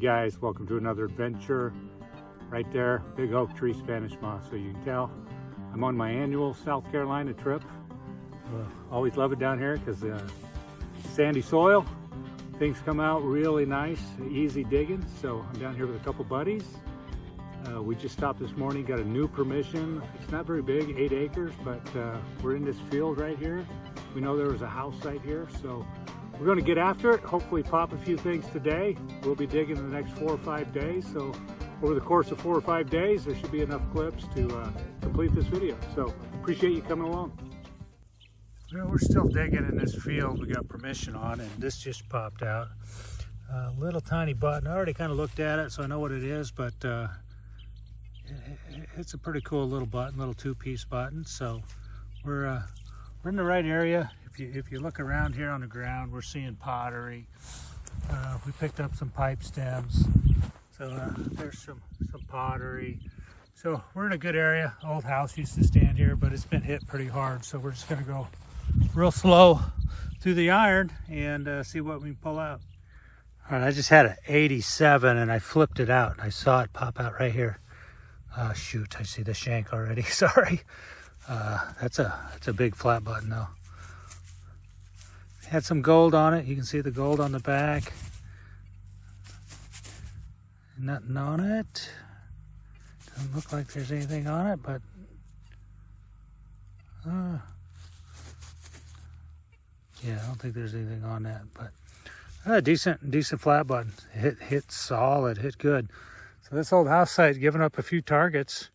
guys, welcome to another adventure. Right there, big oak tree, Spanish moss. So you can tell I'm on my annual South Carolina trip. Always love it down here because sandy soil. Things come out really nice, easy digging. So I'm down here with a couple buddies. We just stopped this morning, got a new permission. It's not very big, 8 acres, but we're in this field right here. We know there was a house site here, so we're going to get after it. Hopefully pop a few things today. We'll be digging in the next 4 or 5 days. So over the course of 4 or 5 days, there should be enough clips to complete this video. So appreciate you coming along. Well, we're still digging in this field we got permission on, and this just popped out. A little tiny button. I already kind of looked at it, so I know what it is, but it's a pretty cool little button, little 2-piece button. So we're in the right area. If you look around here on the ground, we're seeing pottery. We picked up some pipe stems. So there's some pottery. So we're in a good area. Old house used to stand here, but it's been hit pretty hard. So we're just gonna go real slow through the iron and see what we can pull out. All right, I just had an 87 and I flipped it out. I saw it pop out right here. Shoot, I see the shank already. Sorry. That's a big flat button though. Had some gold on it. You can see the gold on the back. Nothing on it. Doesn't look like there's anything on it, but yeah, I don't think there's anything on that. But decent flat button. Hit solid. Hit good. So this old house site giving up a few targets.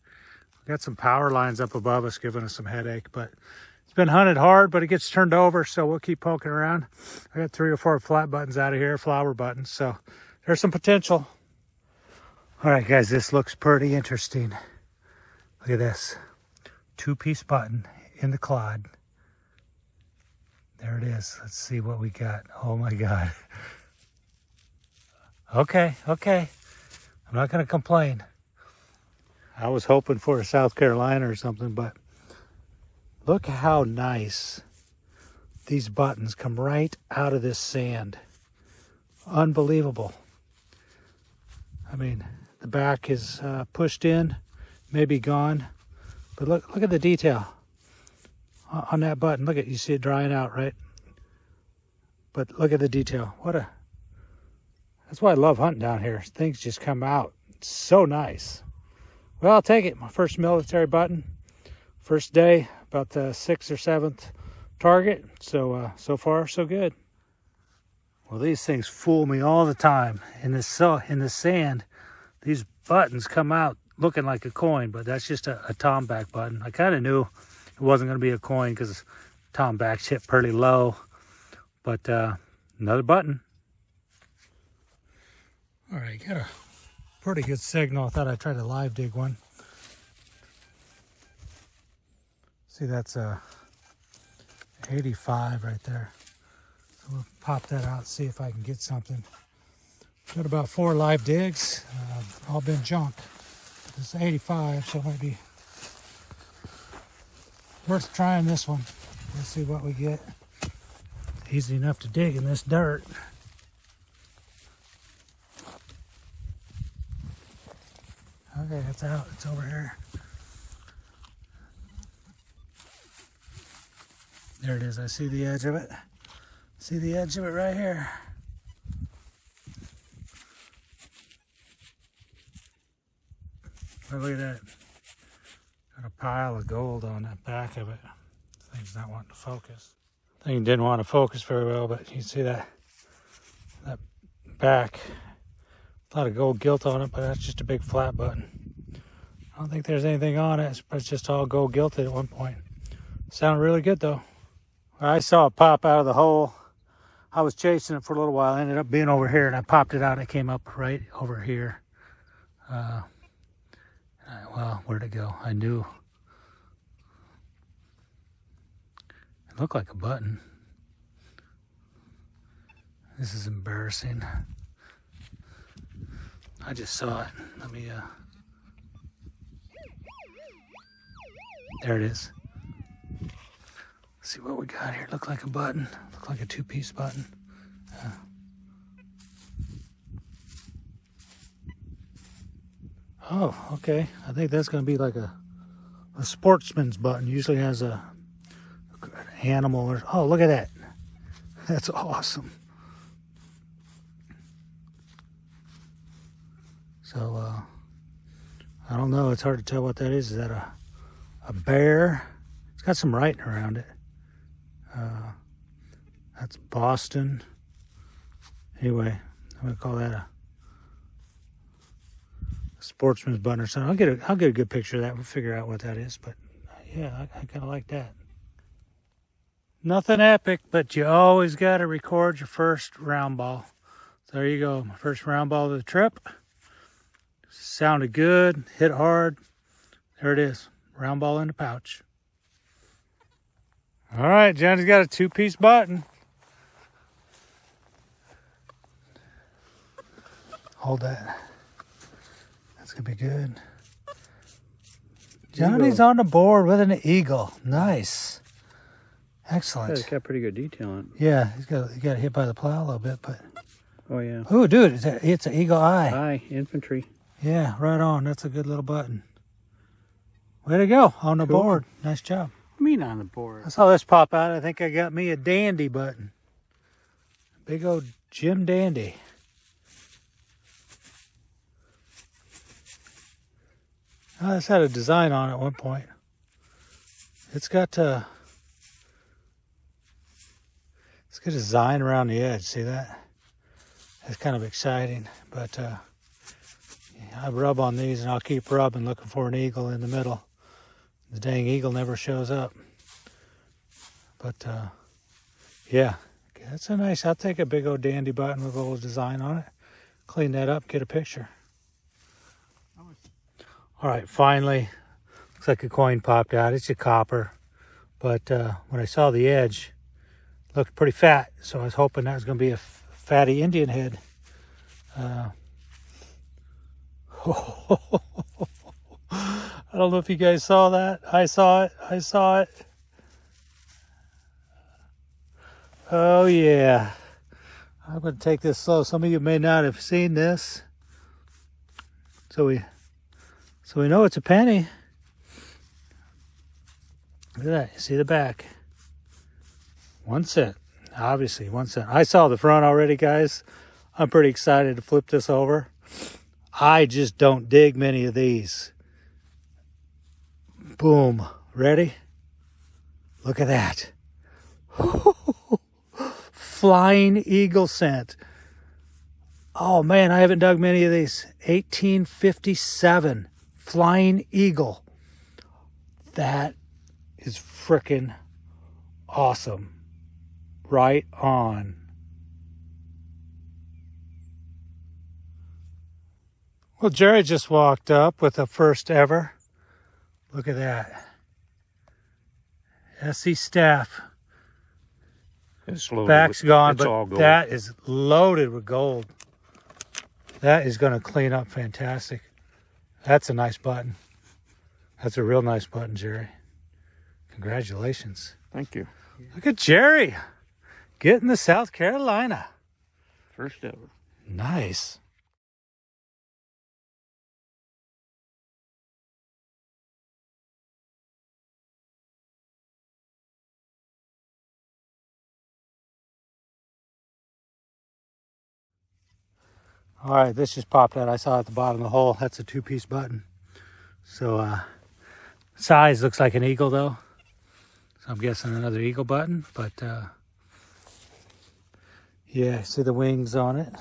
We got some power lines up above us giving us some headache, but it's been hunted hard, but it gets turned over, so we'll keep poking around. I got 3 or 4 flat buttons out of here, flower buttons, so there's some potential. All right, guys, this looks pretty interesting. Look at this. 2-piece button in the clod. There it is. Let's see what we got. Oh my God. Okay. I'm not going to complain. I was hoping for a South Carolina or something, but look how nice these buttons come right out of this sand. Unbelievable. I mean, the back is pushed in, maybe gone, but look at the detail on that button. Look at, you see it drying out, right? But look at the detail. That's why I love hunting down here. Things just come out. It's so nice. Well, I'll take it. My first military button. First day, about the 6th or 7th target. So far, so good. Well, these things fool me all the time. In the sand, these buttons come out looking like a coin, but that's just a tomback button. I kind of knew it wasn't going to be a coin because tombacks hit pretty low. But another button. All right, got a pretty good signal. I thought I'd try to live dig one. See, that's a 85 right there. So we'll pop that out, see if I can get something. Got about 4 live digs, all been junk. This is 85, so it might be worth trying this one. Let's see what we get. Easy enough to dig in this dirt. Okay, it's out. It's over here. There it is. I see the edge of it. See the edge of it right here. Oh, look at that. Got a pile of gold on that back of it. Thing's not wanting to focus. Thing didn't want to focus very well, but you can see that back. A lot of gold gilt on it, but that's just a big flat button. I don't think there's anything on it, but it's just all gold gilted at one point. Sounded really good though. I saw it pop out of the hole. I was chasing it for a little while. I ended up being over here and I popped it out. It came up right over here. Well, where'd it go? I knew. It looked like a button. This is embarrassing. I just saw it. Let me, there it is. Let's see what we got here. Look like a button. Look like a 2-piece button. Oh, okay. I think that's going to be like a sportsman's button. Usually has an animal or... Oh, look at that. That's awesome. So, I don't know. It's hard to tell what that is. Is that a bear? It's got some writing around it. That's Boston. Anyway, I'm going to call that a sportsman's button or something. I'll get a good picture of that. We'll figure out what that is. But yeah, I kind of like that. Nothing epic, but you always got to record your first round ball. So there you go. My first round ball of the trip. Sounded good. Hit hard. There it is. Round ball in the pouch. All right, Johnny's got a 2-piece button. Hold that. That's going to be good. Johnny's on the board with an eagle. Nice. Excellent. It's got pretty good detail on it. Yeah, he got hit by the plow a little bit, but... Oh, yeah. Oh, dude, it's an eagle eye. Eye, infantry. Yeah, right on. That's a good little button. Way to go. On the board. Nice job. I mean on the board. I saw this pop out. I think I got me a dandy button. Big old Jim Dandy. Oh, this had a design on it at one point. It's got a design around the edge. See that? It's kind of exciting. But I rub on these and I'll keep rubbing looking for an eagle in the middle. The dang eagle never shows up. But yeah, that's a nice, I'll take a big old dandy button with a little design on it. Clean that up, get a picture. All right, finally, looks like a coin popped out. It's a copper. But when I saw the edge, it looked pretty fat. So I was hoping that was going to be a fatty Indian head. I don't know if you guys saw that. I saw it. Oh yeah. I'm going to take this slow. Some of you may not have seen this. So we know it's a penny. Look at that. You see the back. 1 cent. Obviously, 1 cent. I saw the front already, guys. I'm pretty excited to flip this over. I just don't dig many of these. Boom. Ready? Look at that. Flying eagle cent. Oh, man, I haven't dug many of these. 1857. Flying eagle. That is frickin' awesome. Right on. Well, Jerry just walked up with the first ever. Look at that. SC staff. It's loaded. Back's gone, it's all but gold. that is loaded with gold. That is going to clean up fantastic. That's a nice button. That's a real nice button, Jerry. Congratulations. Thank you. Look at Jerry getting to South Carolina. First ever. Nice. All right, this just popped out. I saw it at the bottom of the hole. That's a 2-piece button. So, size looks like an eagle, though. So I'm guessing another eagle button. But, yeah, see the wings on it.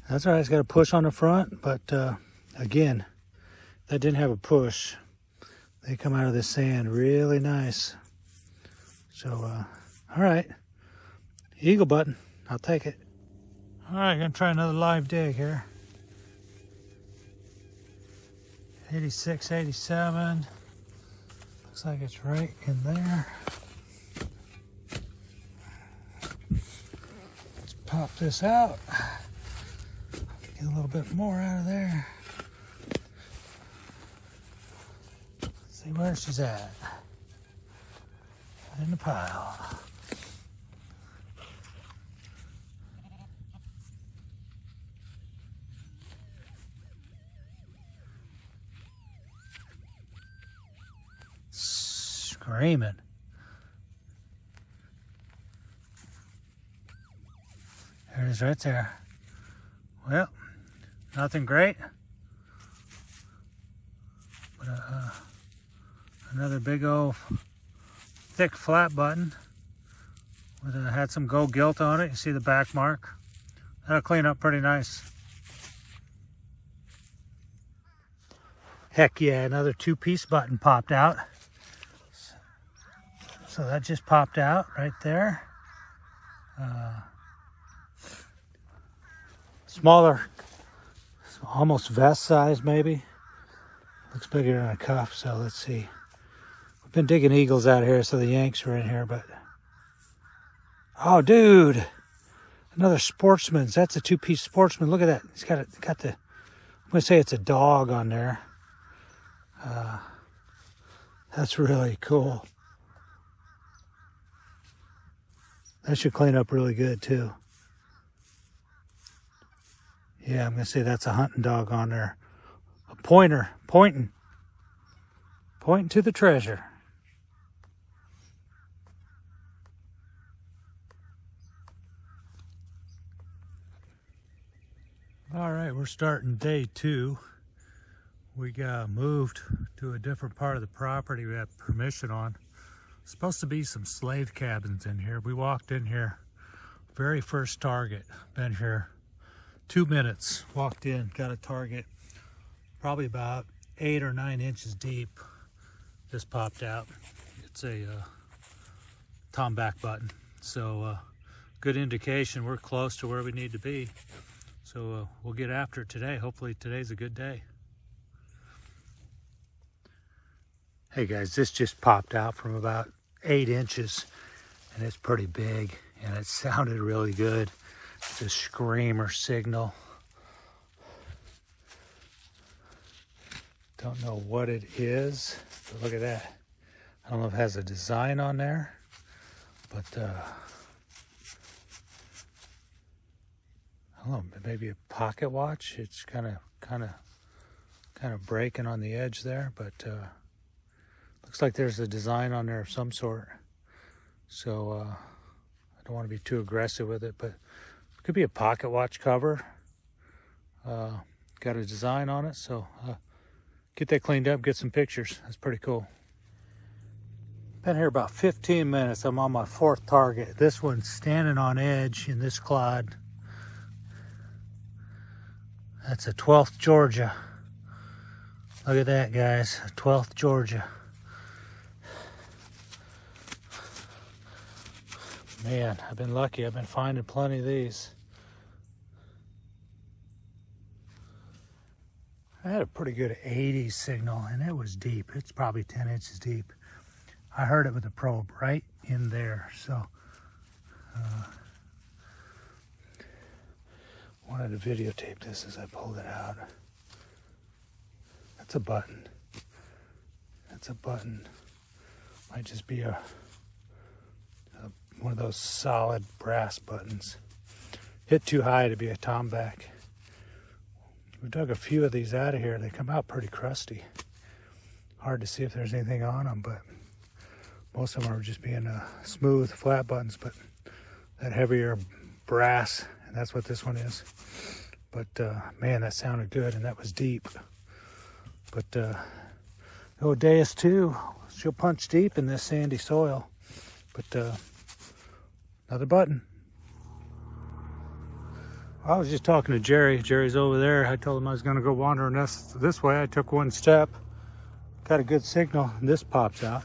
That's all right. It's got a push on the front. But, again, that didn't have a push. They come out of the sand really nice. So, all right. Eagle button. I'll take it. All right, gonna try another live dig here. 86, 87. Looks like it's right in there. Let's pop this out. Get a little bit more out of there. See where she's at. In the pile. screaming. There it is right there. Well, nothing great. But another big old thick flat button. With had some gold gilt on it. You see the back mark. That'll clean up pretty nice. Heck yeah, another two-piece button popped out. So that just popped out right there. Smaller, almost vest size maybe. Looks bigger than a cuff, so let's see. We've been digging eagles out here, so the Yanks are in here, but... Oh, dude! Another Sportsman's. That's a two-piece Sportsman. Look at that. It's got the... I'm going to say it's a dog on there. That's really cool. That should clean up really good, too. Yeah, I'm going to say that's a hunting dog on there. A pointer. Pointing to the treasure. All right, we're starting day 2. We got moved to a different part of the property we had permission on. Supposed to be some slave cabins in here. We walked in here, very first target. Been here 2 minutes. Walked in, got a target, probably about 8 or 9 inches deep. Just popped out. It's a tomback button. So good indication we're close to where we need to be. So we'll get after it today. Hopefully today's a good day. Hey guys, this just popped out from about 8 inches and it's pretty big and it sounded really good. It's a screamer signal. Don't know what it is, but look at that. I don't know if it has a design on there, but I don't know, maybe a pocket watch. It's kind of breaking on the edge there, but looks like there's a design on there of some sort. So I don't want to be too aggressive with it, but it could be a pocket watch cover. Got a design on it, so get that cleaned up, get some pictures. That's pretty cool. Been here about 15 minutes. I'm on my 4th target. This one's standing on edge in this clod. That's a 12th Georgia. Look at that, guys. 12th Georgia. Man, I've been lucky. I've been finding plenty of these. I had a pretty good 80s signal, and it was deep. It's probably 10 inches deep. I heard it with the probe right in there, so wanted to videotape this as I pulled it out. That's a button. That's a button. Might just be one of those solid brass buttons. Hit too high to be a tomback. We dug a few of these out of here. They come out pretty crusty. Hard to see if there's anything on them, but most of them are just being smooth, flat buttons, but that heavier brass, and that's what this one is. But man, that sounded good, and that was deep. But Odeus too, she'll punch deep in this sandy soil. But another button. I was just talking to Jerry. Jerry's over there. I told him I was going to go wandering this way. I took one step, got a good signal, and this pops out.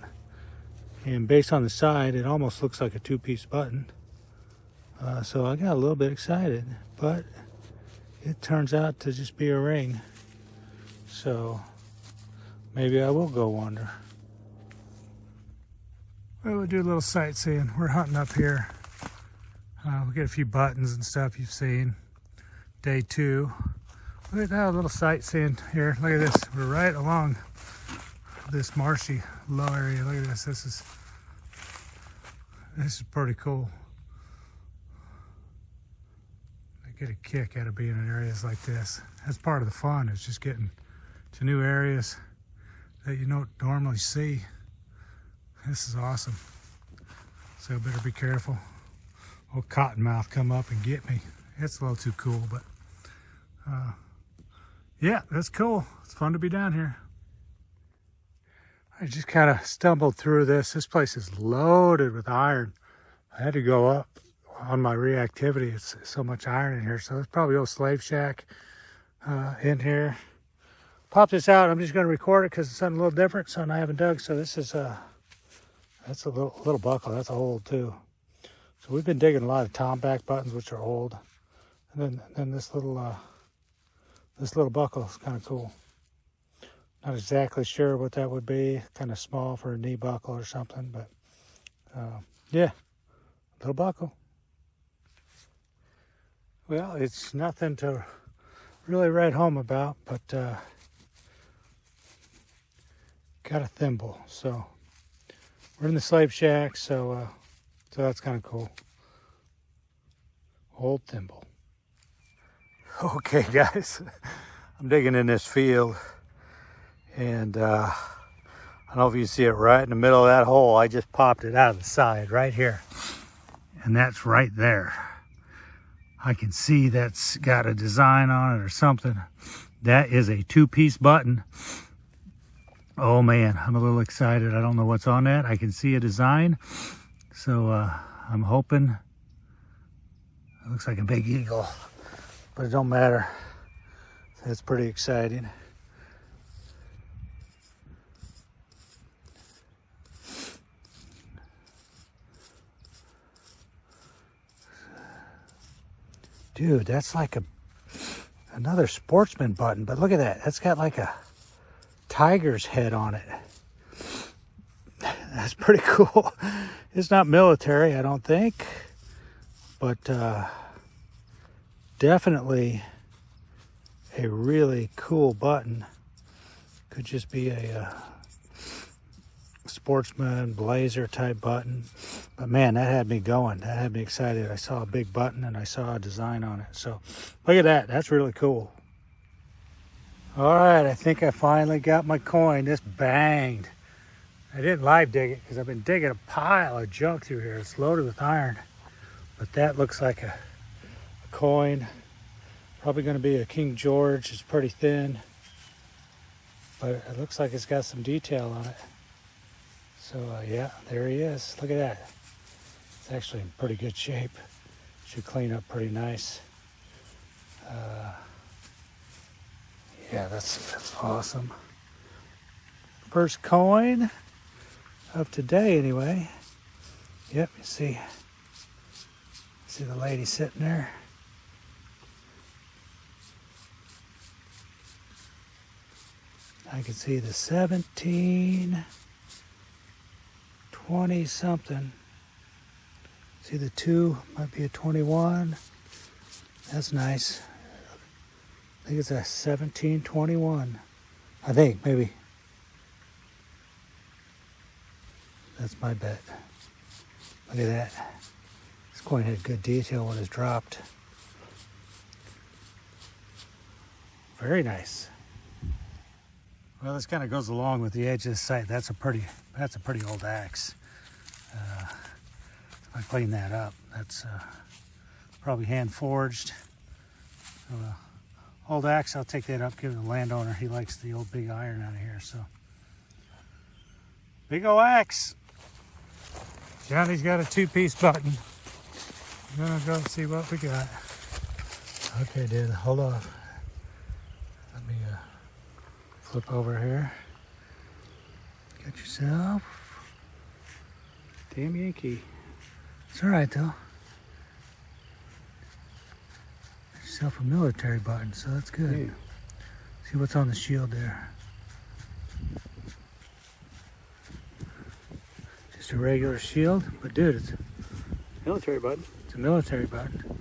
And based on the side, it almost looks like a 2-piece button. So I got a little bit excited, but it turns out to just be a ring. So maybe I will go wander. Well, we'll do a little sightseeing. We're hunting up here. We'll get a few buttons and stuff you've seen. Day 2. Look at that, a little sightseeing here. Look at this. We're right along this marshy low area. Look at this. This is pretty cool. I get a kick out of being in areas like this. That's part of the fun, is just getting to new areas that you don't normally see. This is awesome. So better be careful. Old cottonmouth come up and get me. It's a little too cool, but yeah, that's cool. It's fun to be down here. I just kind of stumbled through this. This place is loaded with iron. I had to go up on my reactivity. It's so much iron in here. So it's probably old slave shack in here. Pop this out. I'm just going to record it because it's something a little different. Something I haven't dug. So this is that's a little buckle. That's old too. So we've been digging a lot of tomback buttons, which are old. And then this little buckle is kind of cool. Not exactly sure what that would be. Kind of small for a knee buckle or something, but yeah, little buckle. Well, it's nothing to really write home about, but got a thimble. So we're in the slave shack, so that's kind of cool. Old thimble. Okay, guys, I'm digging in this field. And I don't know if you can see it right in the middle of that hole. I just popped it out of the side right here. And that's right there. I can see that's got a design on it or something. That is a 2-piece button. Oh man, I'm a little excited. I don't know what's on that. I can see a design. So I'm hoping. It looks like a big eagle, but it don't matter. It's pretty exciting. Dude, that's like another sportsman button, but look at that. That's got like a tiger's head on it. That's pretty cool. It's not military, I don't think, but definitely a really cool button. Could just be a sportsman blazer type button, but man, that had me going. That had me excited. I saw a big button and I saw a design on it. So look at that. That's really cool. All right, I think I finally got my coin. This banged. I didn't live dig it because I've been digging a pile of junk through here. It's loaded with iron, but that looks like a coin. Probably going to be a King George. It's pretty thin, but it looks like it's got some detail on it. So yeah, there he is. Look at that. It's actually in pretty good shape. Should clean up pretty nice. Yeah, that's awesome. First coin of today, anyway. Yep, you see the lady sitting there. I can see the 17. 20 something. See the 2 might be a 21. That's nice. I think it's a 1721. I think maybe. That's my bet. Look at that. This coin had good detail when it's dropped. Very nice. Well, this kind of goes along with the edge of the site. That's a pretty old axe. If I clean that up, that's probably hand forged. So, old axe, I'll take that up, give it to the landowner. He likes the old big iron out of here. So, big old axe. Johnny's got a 2-piece button. I'm gonna go see what we got. Okay, dude, hold on. Let me flip over here. Get yourself. Damn Yankee. It's all right though. Get yourself a military button, so that's good. Yeah. See what's on the shield there. Just a regular shield, but dude, it's a Military button. It's a military button.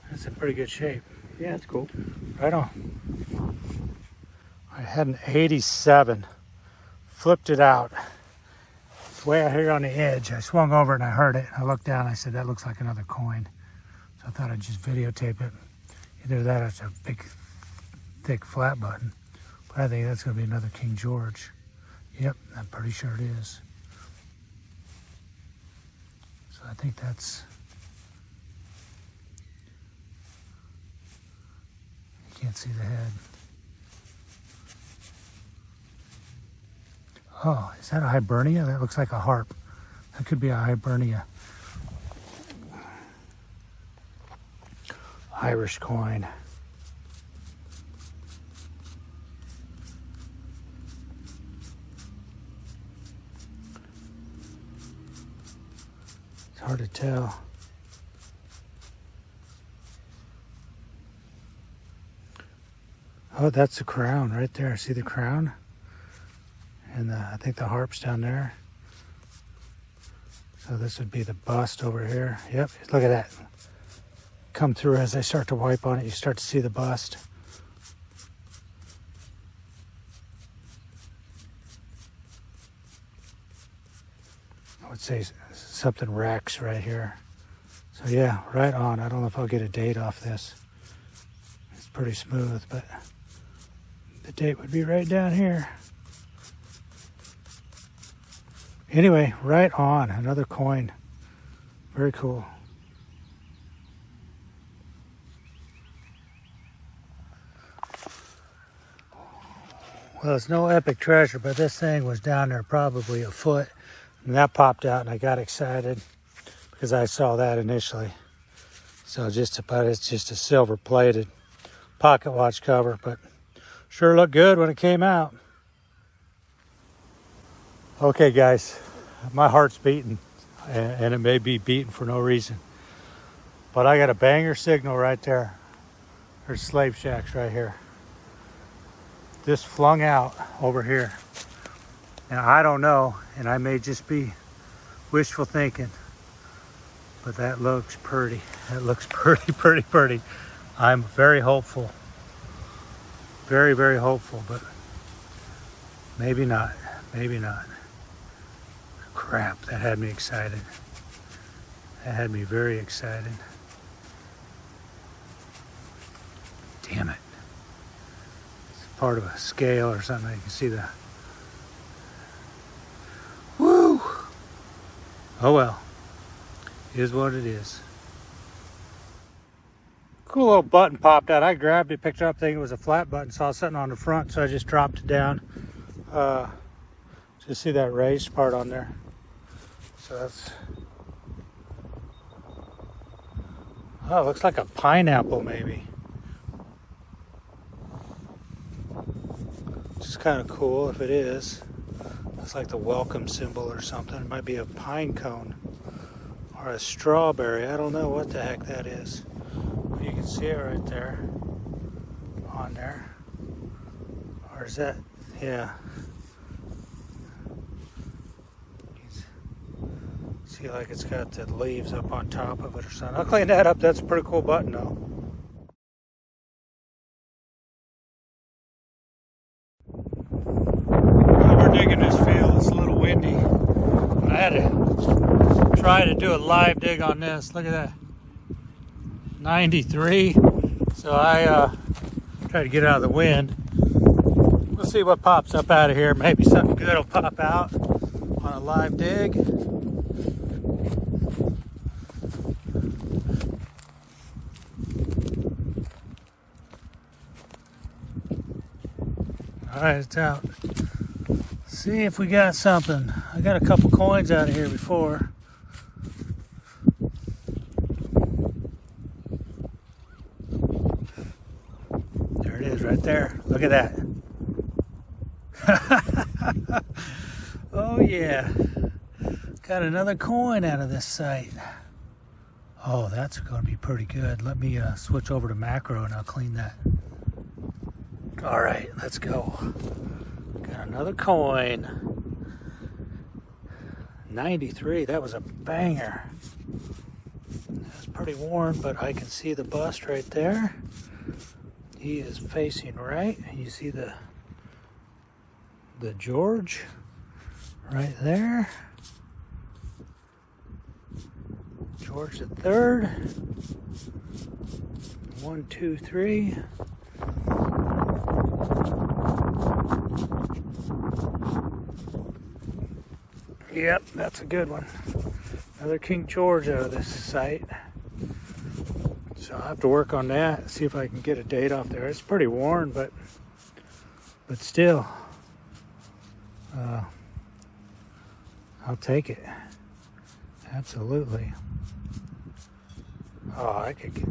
That's in pretty good shape. Yeah, it's cool. Right on. I had an 87. Flipped it out. It's way out here on the edge. I swung over and I heard it. I looked down and I said, that looks like another coin. So I thought I'd just videotape it. Either that or it's a big, thick, flat button. But I think that's going to be another King George. Yep, I'm pretty sure it is. So I think that's, you can't see the head. Oh, is that a Hibernia? That looks like a harp. That could be a Hibernia. Irish coin. It's hard to tell. Oh, that's the crown right there. See the crown? And I think the harp's down there. So this would be the bust over here. Yep, look at that. Come through as I start to wipe on it, you start to see the bust. I would say something Rex right here. So yeah, right on. I don't know if I'll get a date off this. It's pretty smooth, but the date would be right down here. Anyway, right on. Another coin. Very cool. Well, it's no epic treasure, but this thing was down there probably a foot. And that popped out and I got excited because I saw that initially. So it's just a silver plated pocket watch cover, but sure looked good when it came out. Okay guys, my heart's beating and it may be beating for no reason. But I got a banger signal right there. There's slave shacks right here. This flung out over here. Now I don't know, and I may just be wishful thinking, but that looks pretty. That looks pretty. I'm very hopeful. Very, very hopeful, but maybe not. Maybe not. Crap, that had me excited. That had me very excited. Damn it. It's part of a scale or something. You can see the... Woo! Oh well. It is what it is. Cool little button popped out. I grabbed it, picked it up, thinking it was a flat button, saw something on the front, so I just dropped it down. Just see that raised part on there. So that's... Oh, it looks like a pineapple maybe. Which is kind of cool if it is. It's like the welcome symbol or something. It might be a pine cone or a strawberry. I don't know what the heck that is. But you can see it right there on there. Or is that, yeah. See, like it's got the leaves up on top of it or something. I'll clean that up. That's a pretty cool button though. We're digging this field. It's a little windy. I had to try to do a live dig on this. Look at that. 93. So I try to get out of the wind. We'll see what pops up out of here. Maybe something good will pop out on a live dig. All right, it's out. See if we got something. I got a couple coins out of here before. There it is right there. Look at that. Oh yeah. Got another coin out of this site. Oh, that's going to be pretty good. Let me switch over to macro and I'll clean that. All right, let's go. Got another coin. 93, that was a banger. That's pretty worn, but I can see the bust right there. He is facing right. You see the George right there. George the Third. 1, 2, 3. Yep, that's a good one. Another King George out of this site. So I'll have to work on that, see if I can get a date off there. It's pretty worn, but still, I'll take it. Absolutely. Oh, I could get...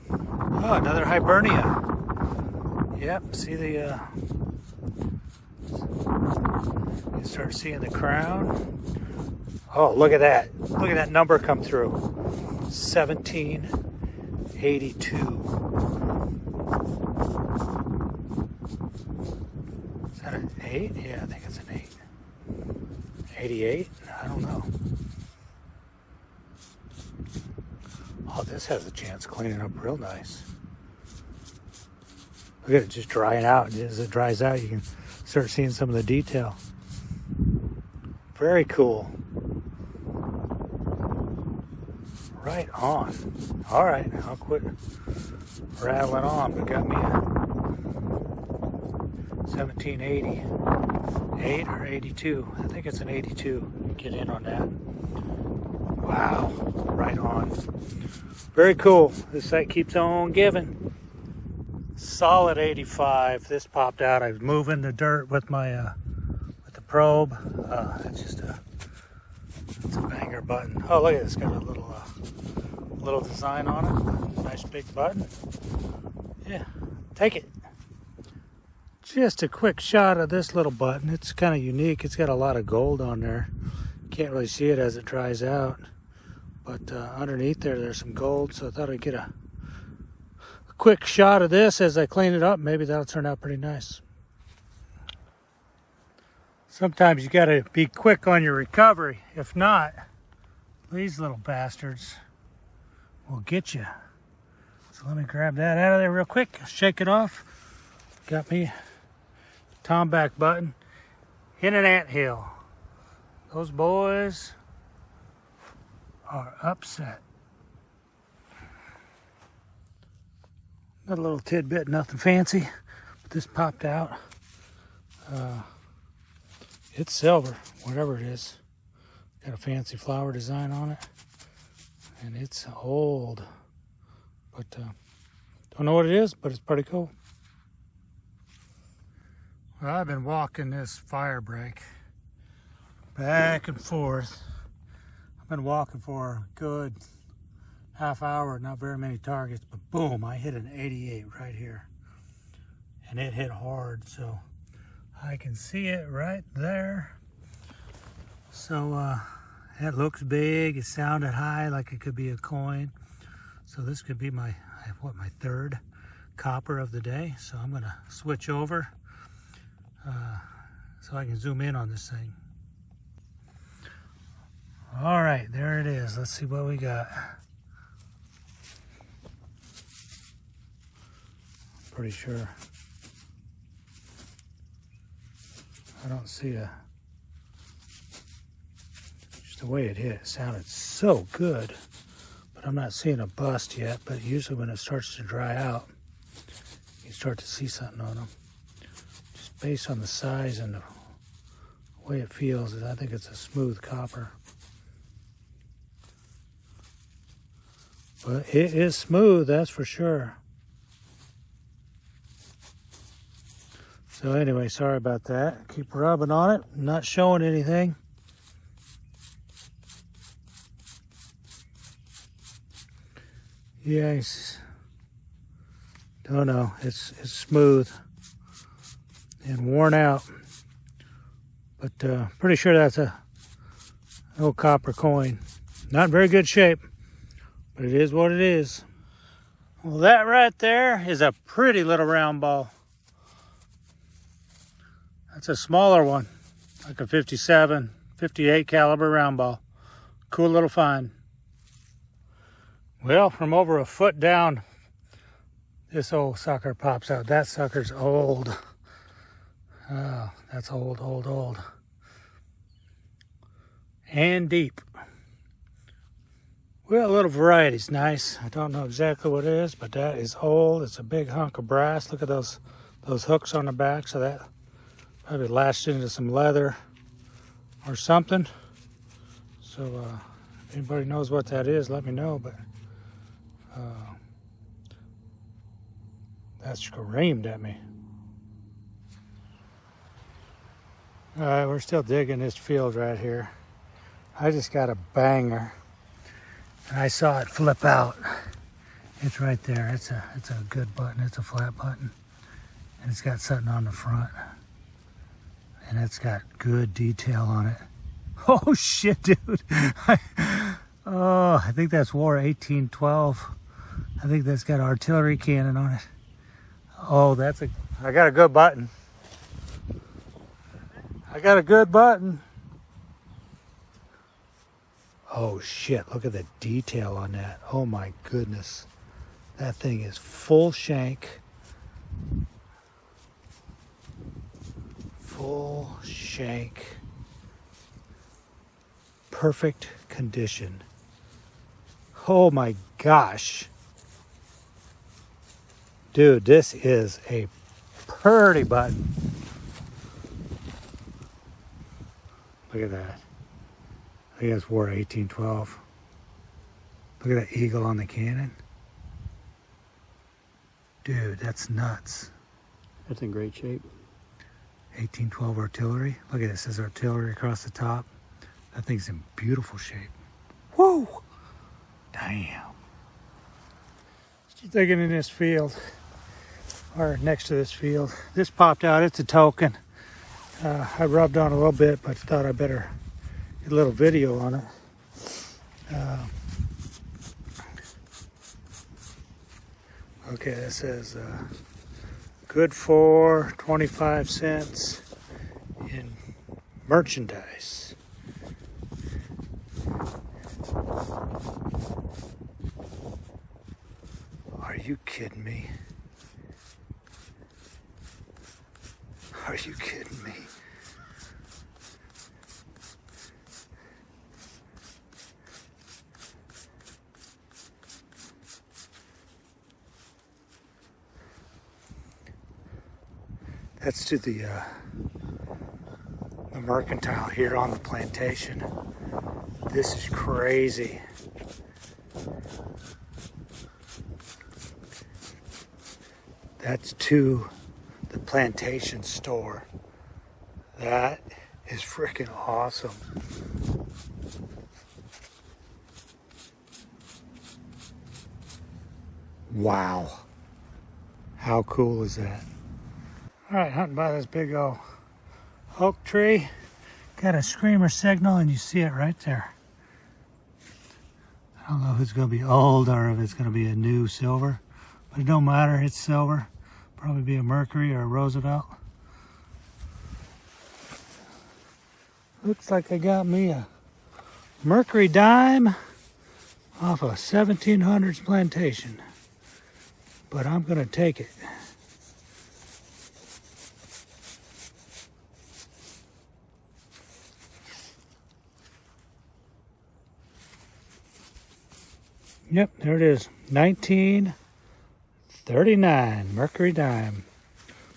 Oh, another Hibernia. Yep, see the... You start seeing the crown. Oh, look at that. Look at that number come through. 1782. Is that an 8? Yeah, I think it's an 8. 88? I don't know. Oh, this has a chance of cleaning up real nice. Look at it just drying out. As it dries out, you can start seeing some of the detail. Very cool. Right on. All right, I'll quit rattling on. We got me a 1788 or 82. I think it's an 82. Get in on that. Wow, right on. Very cool. This site keeps on giving. Solid 85. This popped out. I was moving the dirt with my with the probe. It's a banger button. Oh, look at this. Got a little design on it. Nice big button. Yeah, take it. Just a quick shot of this little button. It's kind of unique. It's got a lot of gold on there. Can't really see it as it dries out. But underneath there's some gold. So I thought I'd get a quick shot of this as I clean it up. Maybe that'll turn out pretty nice. Sometimes you got to be quick on your recovery. If not, these little bastards will get you. So let me grab that out of there real quick. Shake it off. Got me a Tomback button in an anthill. Those boys are upset. Got a little tidbit, nothing fancy, but this popped out. It's silver, whatever it is. Got a fancy flower design on it. And it's old. But don't know what it is, but it's pretty cool. Well, I've been walking this fire break back and forth. I've been walking for a good half hour, not very many targets, but boom, I hit an 88 right here. And it hit hard, so I can see it right there. So it looks big. It sounded high, like it could be a coin. So this could be my third copper of the day. So I'm gonna switch over so I can zoom in on this thing. All right, there it is. Let's see what we got. Pretty sure. I don't see just the way it hit. It sounded so good, but I'm not seeing a bust yet. But usually when it starts to dry out, you start to see something on them. Just based on the size and the way it feels, I think it's a smooth copper. But it is smooth, that's for sure. So anyway, sorry about that. Keep rubbing on it. Not showing anything. Yeah, don't know. It's smooth and worn out. But pretty sure that's an old copper coin. Not in very good shape, but it is what it is. Well, that right there is a pretty little round ball. That's a smaller one, like a 57, 58 caliber round ball. Cool little find. Well, from over a foot down, this old sucker pops out. That sucker's old. Oh, that's old, old, old. And deep. Well, a little variety's nice. I don't know exactly what it is, but that is old. It's a big hunk of brass. Look at those hooks on the back. So that probably latched into some leather or something. So anybody knows what that is, let me know. But that screamed at me. All right, we're still digging this field right here. I just got a banger, and I saw it flip out. It's right there. It's a good button. It's a flat button, and it's got something on the front, and it's got good detail on it. Oh shit, dude! I think that's War 1812. I think that's got artillery cannon on it. Oh, I got a good button. I got a good button. Oh shit, look at the detail on that. Oh my goodness. That thing is full shank. Full shank. Perfect condition. Oh my gosh. Dude, this is a pretty button. Look at that. I think that's War 1812. Look at that eagle on the cannon. Dude, that's nuts. That's in great shape. 1812 artillery. Look at it, it says artillery across the top. That thing's in beautiful shape. Woo! Damn. Just digging in this field, or next to this field. This popped out, it's a token. I rubbed on a little bit, but thought I better get a little video on it. Okay, it says good for 25 cents in merchandise. Are you kidding me? Are you kidding me? That's to the mercantile here on the plantation. This is crazy. That's to the plantation store. That is freaking awesome. Wow. How cool is that? All right, hunting by this big old oak tree. Got a screamer signal, and you see it right there. I don't know if it's going to be old or if it's going to be a new silver, but it don't matter. It's silver. Probably be a Mercury or a Roosevelt. Looks like I got me a Mercury dime off a 1700s plantation, but I'm going to take it. Yep, there it is. 1939 Mercury dime.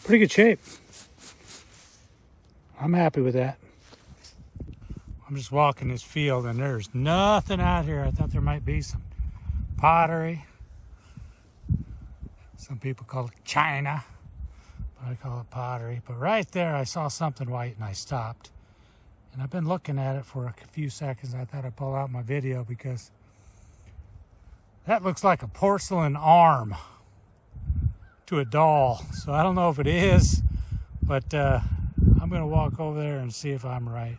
Pretty good shape. I'm happy with that. I'm just walking this field and there's nothing out here. I thought there might be some pottery. Some people call it China, but I call it pottery. But right there I saw something white and I stopped. And I've been looking at it for a few seconds. I thought I'd pull out my video because that looks like a porcelain arm to a doll. So I don't know if it is, but I'm gonna walk over there and see if I'm right.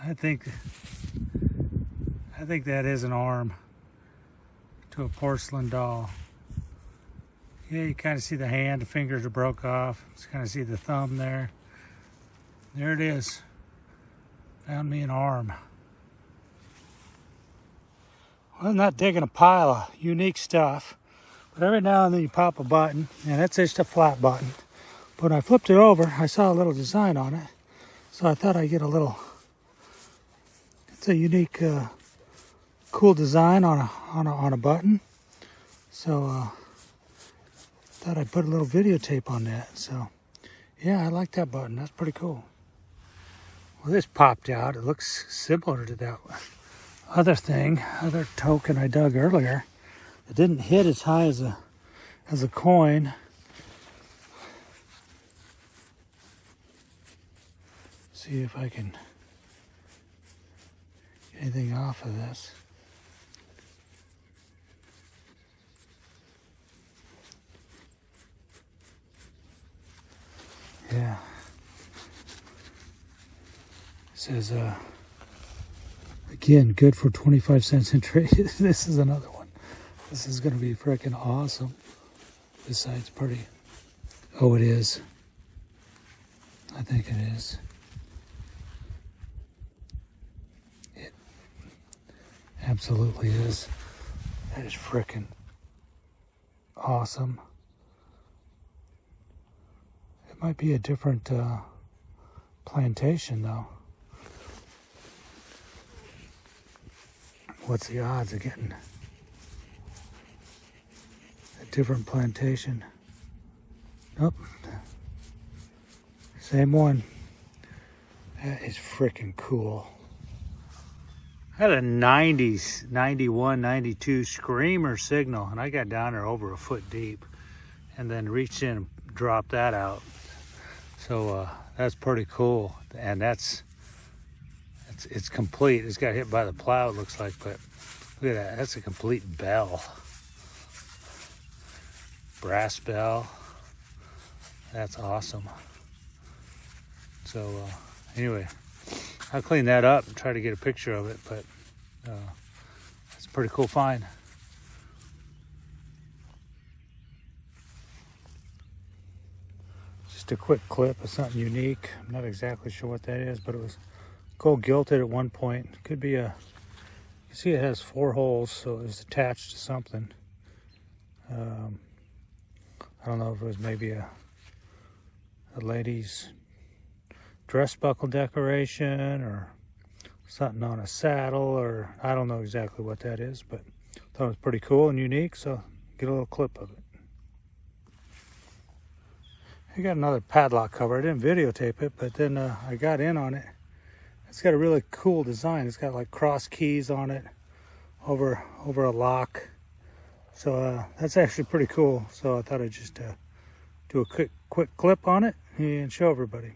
I think that is an arm to a porcelain doll. Yeah, you kind of see the hand, the fingers are broke off. You kind of see the thumb there. There it is. Found me an arm. Well, I'm not digging a pile of unique stuff, but every now and then you pop a button, and that's just a flat button. But when I flipped it over, I saw a little design on it, so I thought I'd get a little. It's a unique, cool design on a button. So thought I'd put a little videotape on that. So yeah, I like that button. That's pretty cool. Well, this popped out. It looks similar to that other token I dug earlier. It didn't hit as high as a coin. See if I can get anything off of this. Yeah. It says, again, good for 25 cents in trade. This is another one. This is going to be freaking awesome. This side's pretty. Oh, it is. I think it is. It absolutely is. That is freaking awesome. It might be a different plantation, though. What's the odds of getting a different plantation? Nope. Same one. That is freaking cool. I had a 90s, 91, 92 screamer signal, and I got down there over a foot deep and then reached in and dropped that out. So that's pretty cool. And it's complete. It's got hit by the plow, it looks like, but look at that. That's a complete bell. Brass bell. That's awesome. So anyway, I'll clean that up and try to get a picture of it, but it's a pretty cool find. Just a quick clip of something unique. I'm not exactly sure what that is, but it was gold gilded at one point. Could be you see it has 4 holes, so it was attached to something. I don't know if it was maybe a lady's dress buckle decoration or something on a saddle, or I don't know exactly what that is, but I thought it was pretty cool and unique, so get a little clip of it. I got another padlock cover. I didn't videotape it, but then I got in on it. It's got a really cool design. It's got like cross keys on it over a lock. So that's actually pretty cool. So I thought I'd just do a quick clip on it and show everybody.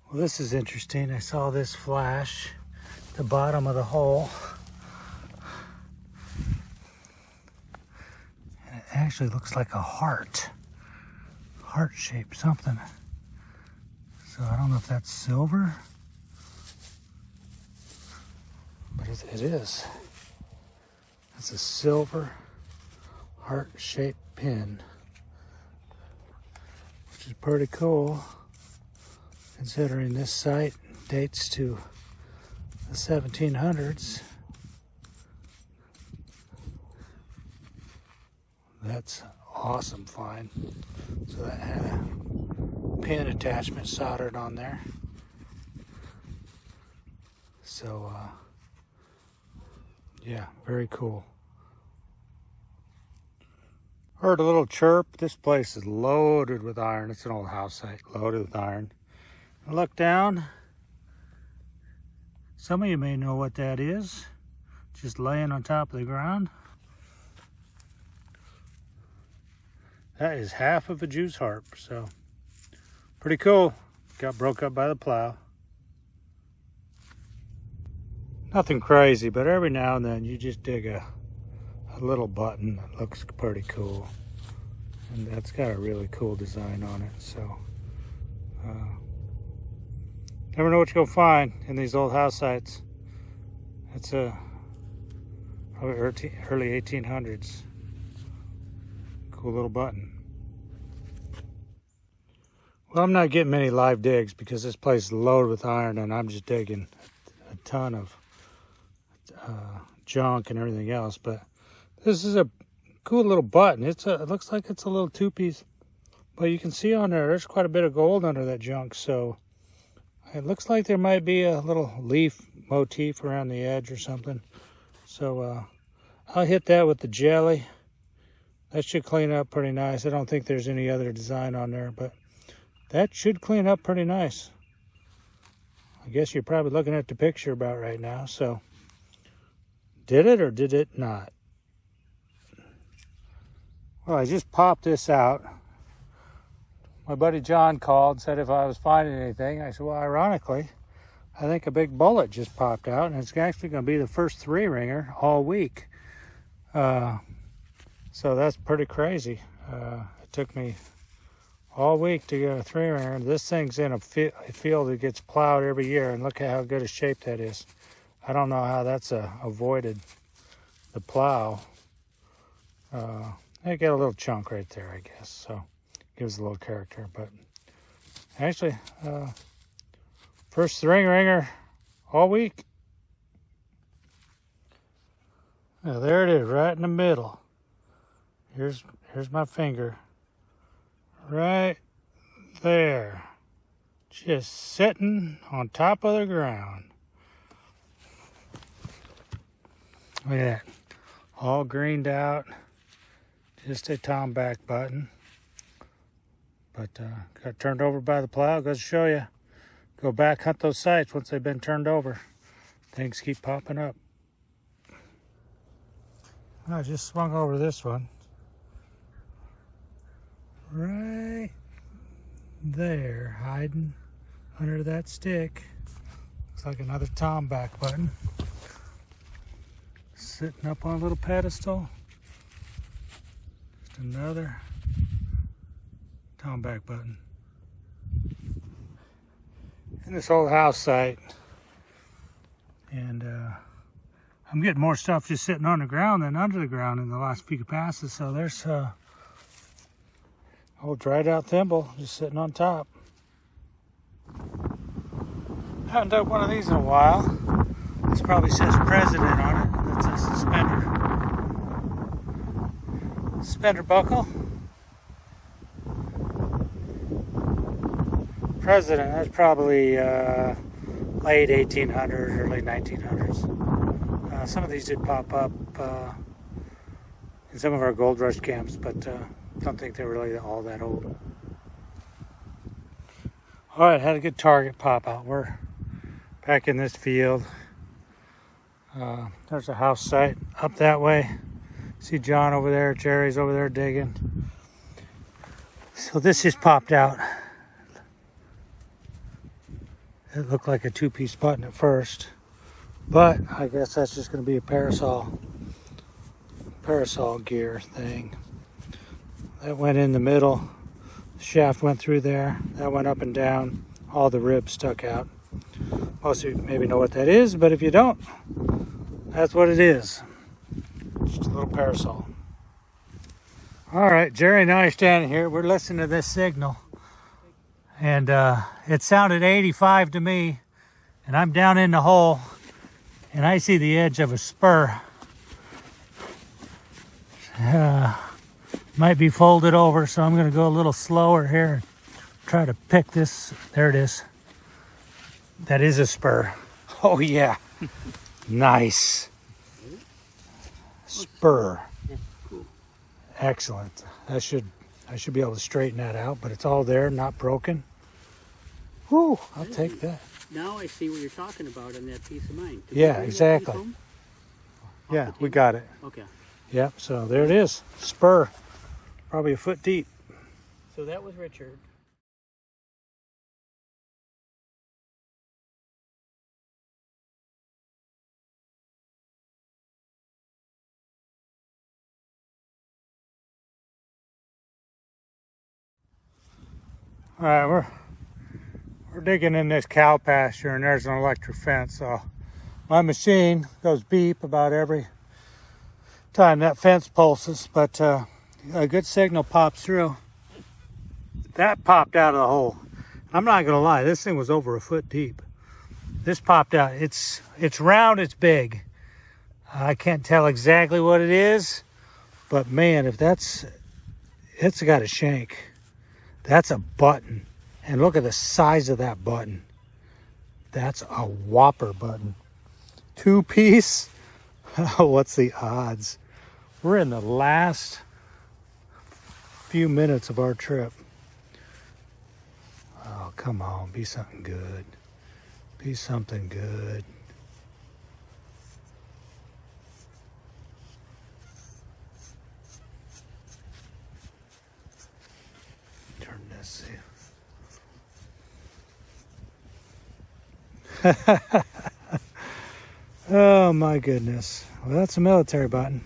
Well, this is interesting. I saw this flash at the bottom of the hole. And it actually looks like a heart-shaped something. So I don't know if that's silver, but it is. It's a silver heart-shaped pin, which is pretty cool considering this site dates to the 1700s. That's awesome find. So that had a pin attachment soldered on there. So yeah, very cool. Heard a little chirp. This place is loaded with iron. It's an old house site, loaded with iron. I look down. Some of you may know what that is. Just laying on top of the ground. That is half of a Jew's harp, so pretty cool. Got broke up by the plow. Nothing crazy, but every now and then you just dig a little button that looks pretty cool. And that's got a really cool design on it, so never know what you're gonna find in these old house sites. It's probably early 1800s. Cool little button. Well, I'm not getting many live digs because this place is loaded with iron, and I'm just digging a ton of junk and everything else. But this is a cool little button. It looks like it's a little 2-piece, but you can see on there's quite a bit of gold under that junk. So it looks like there might be a little leaf motif around the edge or something. So I'll hit that with the jelly. That should clean up pretty nice. I don't think there's any other design on there, but that should clean up pretty nice. I guess you're probably looking at the picture about right now. So, did it or did it not? Well, I just popped this out. My buddy John called and said if I was finding anything. I said, well, ironically, I think a big bullet just popped out, and it's actually going to be the first 3-ringer all week. So that's pretty crazy. It took me all week to get a 3-ringer. This thing's in a field that gets plowed every year, and look at how good a shape that is. I don't know how that's avoided the plow. I get a little chunk right there, I guess, so gives a little character. But actually, first 3-ringer all week. Now there it is, right in the middle. Here's my finger. Right there. Just sitting on top of the ground. Look at that. All greened out. Just a tomback button. But got turned over by the plow. Goes to show you. Go back, hunt those sites once they've been turned over. Things keep popping up. I just swung over this one. Right there, hiding under that stick. Looks like another tomback button. Sitting up on a little pedestal. Just another tomback button. In this old house site. And I'm getting more stuff just sitting on the ground than under the ground in the last few passes. So there's old dried out thimble just sitting on top. Haven't done one of these in a while. This probably says president on it. That's a suspender. Suspender buckle. President, that's probably late 1800s, early 1900s. Some of these did pop up in some of our gold rush camps, but don't think they're really all that old. All right, had a good target pop out. We're back in this field. There's a house site up that way. See John over there, Jerry's over there digging. So this just popped out. It looked like a 2-piece button at first, but I guess that's just going to be a parasol gear thing. That went in the middle. The shaft went through there. That went up and down. All the ribs stuck out. Most of you maybe know what that is, but if you don't, that's what it is. Just a little parasol. All right, Jerry and I are standing here. We're listening to this signal. And it sounded 85 to me. And I'm down in the hole. And I see the edge of a spur. Might be folded over, so I'm going to go a little slower here and try to pick this. There it is. That is a spur. Oh, yeah. Nice. Spur. Excellent. I should be able to straighten that out, but it's all there, not broken. Whew, I'll take that. Now I see what you're talking about on that piece of mine. Yeah, exactly. Yeah, we got it. Okay. Yep, so there it is. Spur. Probably a foot deep. So that was Richard. All right, we're digging in this cow pasture, and there's an electric fence. So my machine goes beep about every time that fence pulses, but a good signal pops through. That popped out of the hole. I'm not gonna lie, this thing was over a foot deep. This popped out. It's round, it's big. I can't tell exactly what it is, but man, if it's got a shank. That's a button. And look at the size of that button. That's a whopper button. 2-piece? What's the odds? We're in the last few minutes of our trip. Oh, come on, be something good. Be something good. Turn this. Oh my goodness. Well, that's a military button.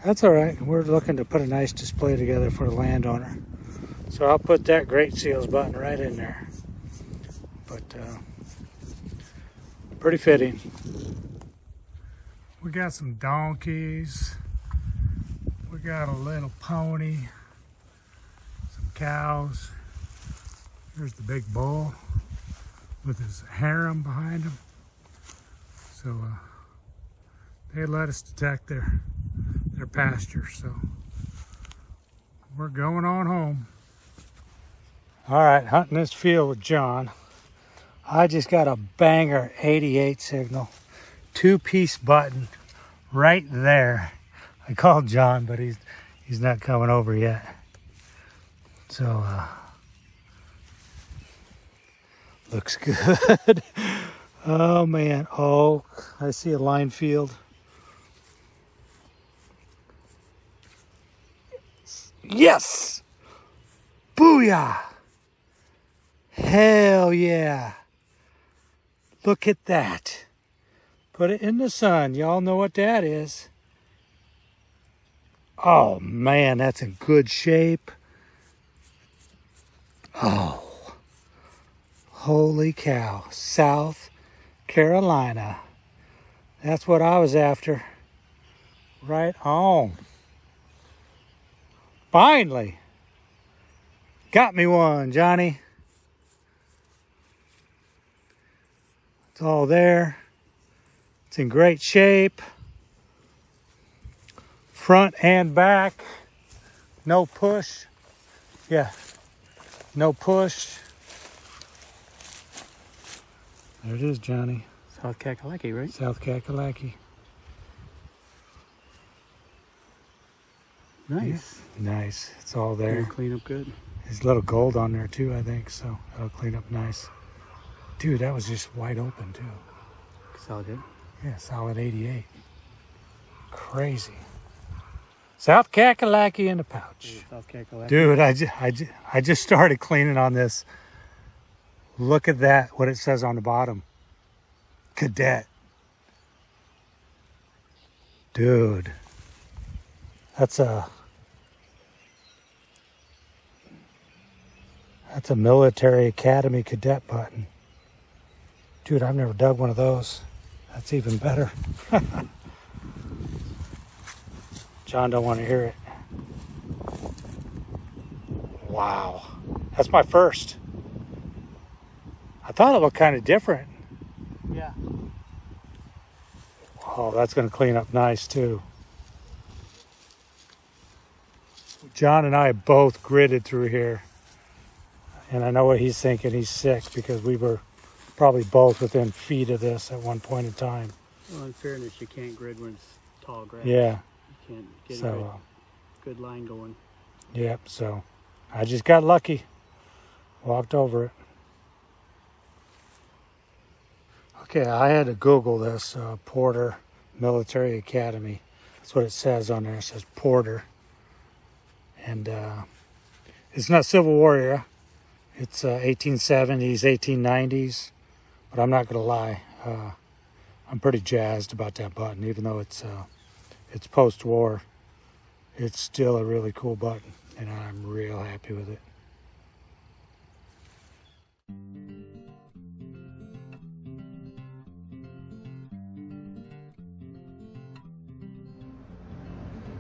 That's all right. We're looking to put a nice display together for the landowner. So I'll put that Great Seals button right in there. But pretty fitting. We got some donkeys. We got a little pony. Some cows. Here's the big bull with his harem behind him. So they let us detect their pasture. So we're going on home. All right, hunting this field with John. I just got a banger 88 signal, 2-piece button right there. I called John, but he's not coming over yet. So looks good. Oh man, oh, I see a line field. Yes! Booyah! Hell yeah! Look at that. Put it in the sun. Y'all know what that is. Oh man, that's in good shape. Oh. Holy cow. South Carolina. That's what I was after. Right on. Finally. Got me one, Johnny. It's all there. It's in great shape. Front and back. No push. Yeah. No push. There it is, Johnny. South Kakalaki, right? South Kakalaki. Nice. Yeah, nice. It's all there. It'll clean up good. There's a little gold on there too, I think, so that'll clean up nice. Dude, that was just wide open too. Solid hit. Yeah, solid 88. Crazy. South Kakalaki in the pouch. South Kakalaki. Dude, I just started cleaning on this. Look at that, what it says on the bottom. Cadet. Dude. That's a military academy cadet button. Dude, I've never dug one of those. That's even better. John don't want to hear it. Wow. That's my first. I thought it looked kind of different. Yeah. Oh, that's going to clean up nice too. John and I both gridded through here. And I know what he's thinking. He's sick because we were probably both within feet of this at one point in time. Well, in fairness, you can't grid when it's tall grass. Yeah. You can't get So, a good line going. Yep. So I just got lucky. Walked over it. Okay, I had to Google this Porter Military Academy. That's what it says on there. It says Porter. And it's not Civil War era. It's 1870s, 1890s. But I'm not going to lie. I'm pretty jazzed about that button. Even though it's post-war, it's still a really cool button. And I'm real happy with it.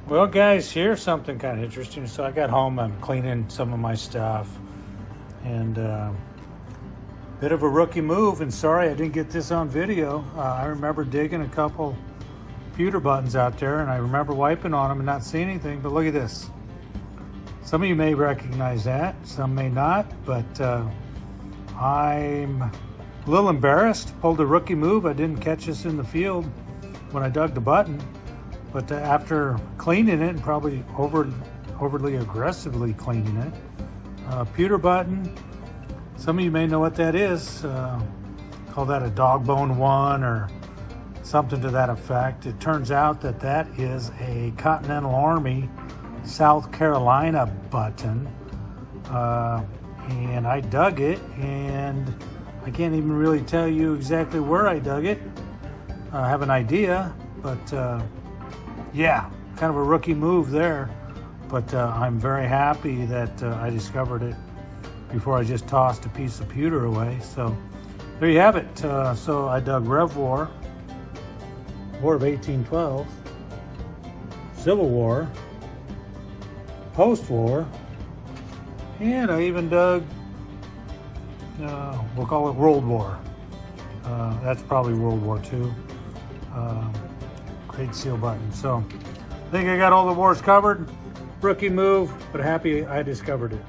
Well, guys, here's something kind of interesting. So I got home, I'm cleaning some of my stuff, and bit of a rookie move, and sorry I didn't get this on video. I remember digging a couple pewter buttons out there, and I remember wiping on them and not seeing anything, but look at this. Some of you may recognize that, some may not, but I'm a little embarrassed. Pulled a rookie move. I didn't catch this in the field when I dug the button. But after cleaning it and probably overly aggressively cleaning it, pewter button, Some of you may know what that is. Call that a dog bone one or something to that effect. It turns out that that is a Continental Army South Carolina button. And I dug it, and I can't even really tell you exactly where I dug it. I have an idea, but yeah, kind of a rookie move there. But I'm very happy that I discovered it before I just tossed a piece of pewter away. So there you have it. So I dug Rev War, War of 1812, Civil War, Post-War, and I even dug, we'll call it World War. That's probably World War II. Great seal button. So I think I got all the wars covered. Rookie move, but happy I discovered it.